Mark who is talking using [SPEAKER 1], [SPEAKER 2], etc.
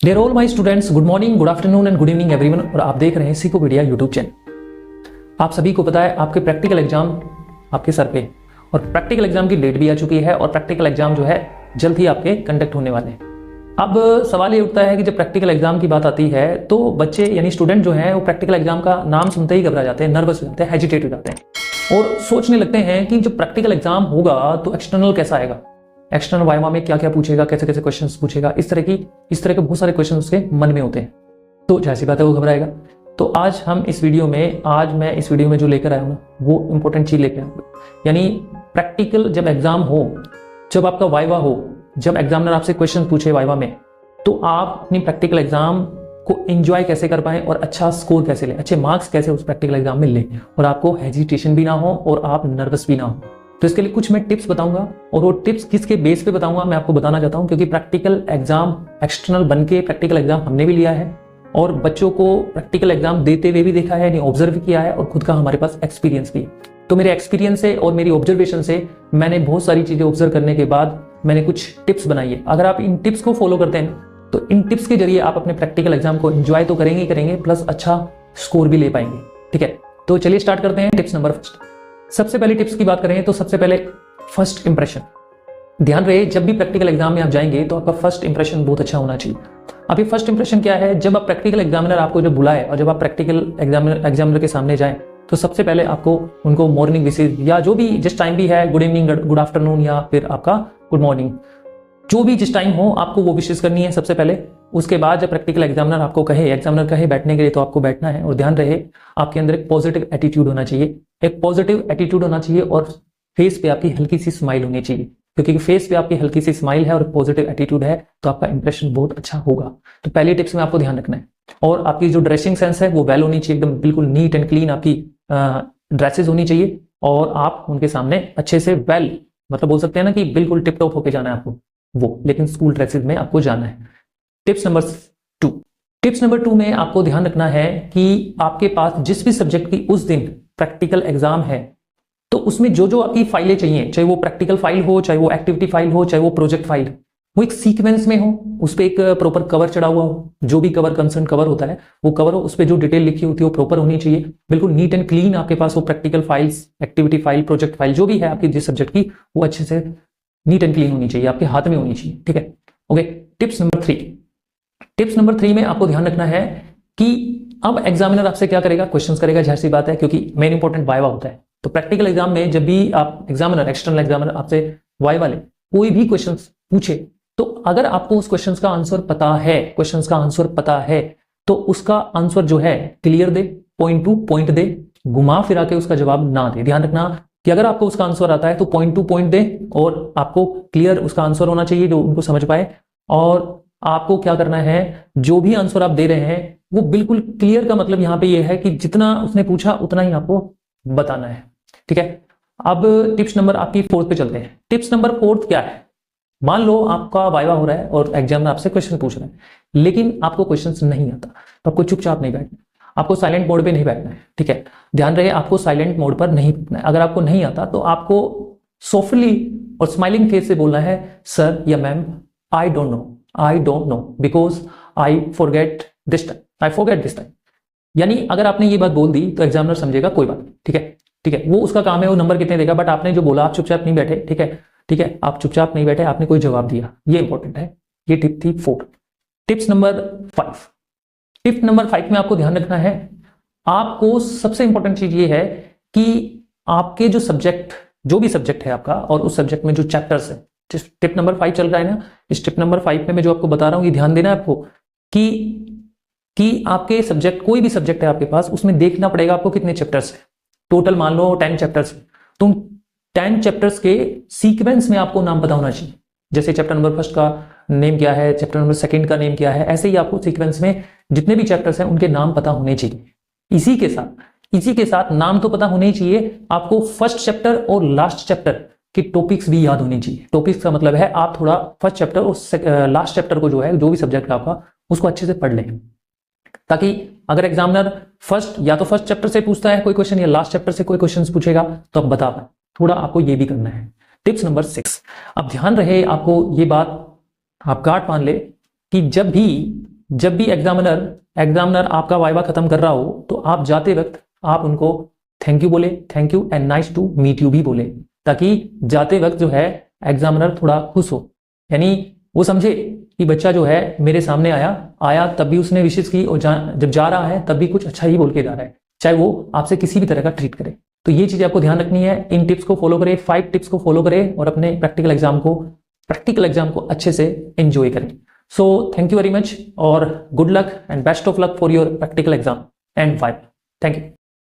[SPEAKER 1] Dear all my students, good morning, good afternoon and good evening everyone. और आप देख रहे हैं सीखोपीडिया यूट्यूब चैनल। आप सभी को पता है आपके प्रैक्टिकल एग्जाम आपके सर पे, और प्रैक्टिकल एग्जाम की डेट भी आ चुकी है और प्रैक्टिकल एग्जाम जो है जल्द ही आपके कंडक्ट होने वाले हैं। अब सवाल ये उठता है कि जब प्रैक्टिकल एग्जाम की बात आती है तो बच्चे यानी स्टूडेंट जो हैं वो प्रैक्टिकल एग्जाम का नाम सुनते ही घबरा जाते हैं, नर्वस हो जाते हैं, हेजिटेट हो जाते हैं और सोचने लगते हैं कि जो प्रैक्टिकल एग्जाम होगा तो एक्सटर्नल कैसा आएगा, एक्सटर्नल वाइवा में क्या क्या पूछेगा, कैसे कैसे क्वेश्चंस पूछेगा, इस तरह के बहुत सारे क्वेश्चन उसके मन में होते हैं। तो जैसी बात है वो घबराएगा। तो आज मैं इस वीडियो में जो लेकर आया हूँ ना वो इंपॉर्टेंट चीज लेकर आया, यानी प्रैक्टिकल जब एग्जाम हो, जब आपका वाइवा हो, जब एग्जामिनर आपसे क्वेश्चन पूछे वाइवा में, तो आप अपनी प्रैक्टिकल एग्जाम को एंजॉय कैसे कर पाएं और अच्छा स्कोर कैसे लें, अच्छे मार्क्स कैसे उस प्रैक्टिकल एग्जाम में लें और आपको हेजिटेशन भी ना हो और आप नर्वस भी ना हो। तो इसके लिए कुछ मैं टिप्स बताऊंगा और वो टिप्स किसके बेस पे बताऊंगा मैं आपको बताना चाहता हूं, क्योंकि प्रैक्टिकल एग्जाम एक्सटर्नल बन के प्रैक्टिकल एग्जाम हमने भी लिया है और बच्चों को प्रैक्टिकल एग्जाम देते हुए भी देखा है, यानी ऑब्जर्व किया है और खुद का हमारे पास एक्सपीरियंस भी है। तो मेरे एक्सपीरियंस से और मेरी ऑब्जर्वेशन से मैंने बहुत सारी चीजें ऑब्जर्व करने के बाद मैंने कुछ टिप्स बनाई है। अगर आप इन टिप्स को फॉलो करते हैं तो इन टिप्स के जरिए आप अपने प्रैक्टिकल एग्जाम को एंजॉय तो करेंगे ही करेंगे, प्लस अच्छा स्कोर भी ले पाएंगे। ठीक है, तो चलिए स्टार्ट करते हैं। टिप्स नंबर फर्स्ट, सबसे पहले टिप्स की बात करें तो सबसे पहले फर्स्ट इंप्रेशन। ध्यान रहे जब भी प्रैक्टिकल एग्जाम में आप जाएंगे तो आपका फर्स्ट इंप्रेशन बहुत अच्छा होना चाहिए। अभी फर्स्ट इंप्रेशन क्या है, जब आप प्रैक्टिकल एग्जामिनर आपको जब बुलाए और जब आप प्रैक्टिकल एग्जामिनर के सामने जाएं तो सबसे पहले आपको उनको मॉर्निंग विशेष या जो भी जिस टाइम भी है, गुड इवनिंग, गुड आफ्टरनून या फिर आपका गुड मॉर्निंग, जो भी जिस टाइम हो आपको वो विशेष करनी है सबसे पहले। उसके बाद जब प्रैक्टिकल एग्जामिनर कहे बैठने के लिए तो आपको बैठना है। और ध्यान रहे आपके अंदर एक पॉजिटिव एटीट्यूड होना चाहिए, एक पॉजिटिव एटीट्यूड होना चाहिए और फेस पे आपकी हल्की सी स्माइल होनी चाहिए, क्योंकि फेस पे आपकी हल्की सी स्माइल है और पॉजिटिव एटीट्यूड है तो आपका इंप्रेशन बहुत अच्छा होगा। तो पहली टिप्स में आपको ध्यान रखना है। और आपकी जो ड्रेसिंग सेंस है वो वेल होनी चाहिए, एकदम बिल्कुल नीट एंड क्लीन आपकी ड्रेसेस होनी चाहिए और आप उनके सामने अच्छे से वेल, मतलब बोल सकते हैं ना कि बिल्कुल टिप टॉप होके जाना है आपको वो, लेकिन स्कूल ड्रेसेस में आपको जाना है। टिप्स नंबर टू में आपको ध्यान रखना है कि आपके पास जिस भी सब्जेक्ट की उस दिन प्रैक्टिकल एग्जाम है तो उसमें जो जो आपकी फाइलें चाहिए, चाहे वो प्रैक्टिकल फाइल हो, चाहे वो एक्टिविटी फाइल हो, चाहे वो प्रोजेक्ट फाइल, वो एक सीक्वेंस में हो, उस पर एक प्रॉपर कवर चढ़ा हुआ हो, जो भी कवर कंसर्न कवर होता है वो कवर हो, उस पर जो डिटेल लिखी होती है वो प्रॉपर होनी चाहिए, बिल्कुल नीट एंड क्लीन आपके पास वो practical files, activity file, project file जो भी है आपकी जिस सब्जेक्ट की, वो अच्छे से नीट एंड क्लीन होनी चाहिए, आपके हाथ में होनी चाहिए। ठीक है, ओके। टिप्स नंबर थ्री में आपको ध्यान रखना है कि अब एग्जामिनर आपसे क्या करेगा, क्वेश्चंस करेगा, जाहिर सी बात है, क्योंकि मेन इंपॉर्टेंट वाइवा होता है। तो प्रैक्टिकल एग्जाम में जब भी आप एक्सटर्नल एग्जामिनर आपसे वाइवा ले कोई भी क्वेश्चन पूछे तो अगर आपको उस क्वेश्चन का आंसर पता है तो उसका आंसर जो है क्लियर दे, पॉइंट टू पॉइंट दे, घुमा फिरा के उसका जवाब ना दे। ध्यान रखना कि अगर आपको उसका आंसर आता है तो पॉइंट टू पॉइंट दे और आपको क्लियर उसका आंसर होना चाहिए जो उनको समझ पाए। और आपको क्या करना है, जो भी आंसर आप दे रहे हैं वो बिल्कुल क्लियर का मतलब यहां पे ये है कि जितना उसने पूछा उतना ही आपको बताना है। ठीक है, अब टिप्स नंबर आपकी फोर्थ पे चलते हैं। टिप्स नंबर फोर्थ क्या है, मान लो आपका वाइवा हो रहा है और एग्जामिनर आपसे क्वेश्चन पूछ रहा है लेकिन आपको क्वेश्चन नहीं आता तो आपको चुपचाप नहीं बैठना, आपको साइलेंट मोड पे नहीं बैठना है। ठीक है, ध्यान रहे आपको साइलेंट मोड पर नहीं बैठना है। अगर आपको नहीं आता तो आपको सॉफ्टली और स्माइलिंग फेस से बोलना है, सर या ma'am, I don't know because I forget this time. यानी अगर आपने ये बात बोल दी तो एग्जामिनर समझेगा कोई बात नहीं। ठीक है, वो उसका काम है, वो नंबर कितने देगा, बट आपने जो बोला आप चुपचाप नहीं बैठे। ठीक है, आप चुपचाप नहीं बैठे, आपने कोई जवाब दिया, ये इंपॉर्टेंट है। ये टिप थी 4। टिप्स नंबर 5 में आपको ध्यान रखना है, आपको सबसे इंपॉर्टेंट चीज ये है कि आपके जो भी सब्जेक्ट है आपका और उस सब्जेक्ट में जो चैप्टर्स है, टिप नंबर 5 चल रहा है ना, इस टिप नंबर 5 में मैं जो आपको बता रहा हूं ये ध्यान देना है आपको कि आपके सब्जेक्ट, कोई भी सब्जेक्ट है आपके पास, उसमें देखना पड़ेगा आपको कितने चैप्टर्स है। टोटल मान लो 10 चैप्टर्स, तो 10 चैप्टर्स के सीक्वेंस में आपको नाम पता होना चाहिए। जैसे चैप्टर नंबर फर्स्ट का नेम क्या है, चैप्टर नंबर सेकंड का नेम क्या है, ऐसे ही आपको सीक्वेंस में जितने भी चैप्टर्स हैं उनके नाम पता होने चाहिए। इसी के साथ नाम तो पता होने ही चाहिए, आपको फर्स्ट चैप्टर और लास्ट चैप्टर के टॉपिक्स भी याद होने चाहिए। टॉपिक्स का मतलब है आप थोड़ा फर्स्ट चैप्टर और लास्ट चैप्टर को जो है, जो भी सब्जेक्ट है आपका, उसको अच्छे से पढ़ लें, ताकि अगर एग्जामिनर फर्स्ट चैप्टर से पूछता है कोई क्वेश्चन या लास्ट चैप्टर से कोई क्वेश्चन पूछेगा तो आप बता पाए। थोड़ा आपको ये भी करना है। टिप्स नंबर 6, अब ध्यान रहे आपको ये बात आप गांठ मान ले कि जब भी जब भी एग्जामिनर आपका वाइवा खत्म कर रहा हो तो आप जाते वक्त आप उनको थैंक यू बोले, thank you and nice to meet you भी बोले, ताकि जाते वक्त जो है एग्जामिनर थोड़ा खुश हो, यानी वो समझे कि बच्चा जो है मेरे सामने आया तब भी उसने विशेष की, और जब जा रहा है तब भी कुछ अच्छा ही बोल के जा रहा है, चाहे वो आपसे किसी भी तरह का ट्रीट करे। तो ये चीज़ आपको ध्यान रखनी है, इन टिप्स को फॉलो करें, 5 टिप्स को फॉलो करें और अपने प्रैक्टिकल एग्जाम को अच्छे से एंजॉय करें। So thank you very much और good luck and best of luck for your practical exam and viva. Thank you.